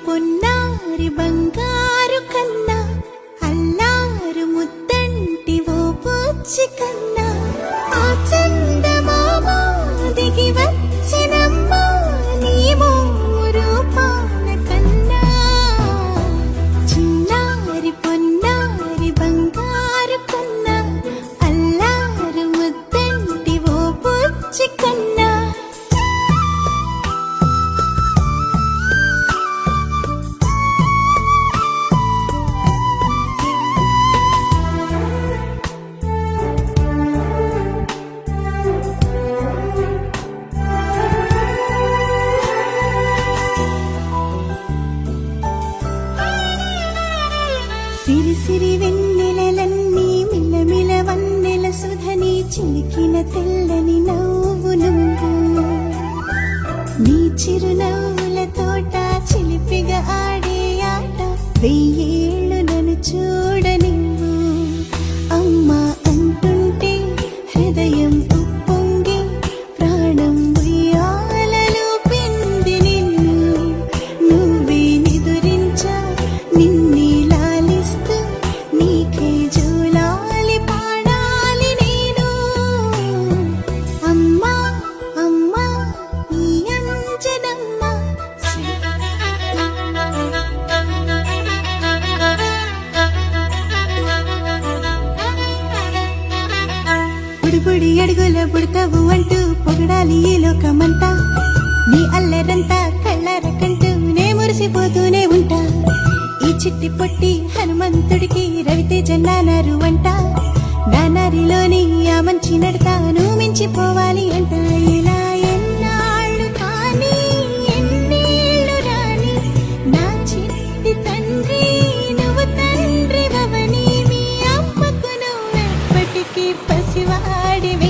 పొన్నారి బంగారు కన్నా అల్లారు ముద్దంటి ఓ పూచి కన్నా ఆ చందమామ దిగి వచ్చినమ్మా నీ రూపాల కన్నా చిన్నారి పొన్నారి బంగారు కన్నా అల్లారు ముద్దంటి ఓ పూచి కన్నా సిరి సిరి వెన్నెలలన్నీ మిలమిల వన్నెల సుధని చిలికిన తెల్లని నవ్వు నువ్వు నీ చిరునవ్వుల తోట చిలిపిగా ఆడే ఆట వెయ్యేళ్ళు నన్ను చూడనివ్వు అమ్మా అంటుంటే హృదయం ఉప్పొంగి ప్రాణం ఉయ్యాలలో పిండి నిన్ను నువ్వే నిదురించా నిన్నే నీకే జూలాలి పాడాలి నేను అమ్మా అమ్మా ఈ అంజనమ్మ బుడిబుడి అడుగుల బుడతావు అంటూ పొగడాలి ఈ లోకమంతా నీ అల్లరంతా కళ్ళారకంటూ నే మురిసిపోతూనే ఉంటా ఈ చిట్టి పొట్టి హనుమంతుడికి రవితేజ నానారు అంట నానారిలోని ఆ మంచి నడతాను మించిపోవాలి అంట ఇలా ఎన్నాళ్ళు కానీ ఎన్నేళ్ళు రాని నా చిట్టి తండ్రి నువ్వు తండ్రి భవని మీ అమ్మకు నువ్వు ఎప్పటికీ పసివాడివి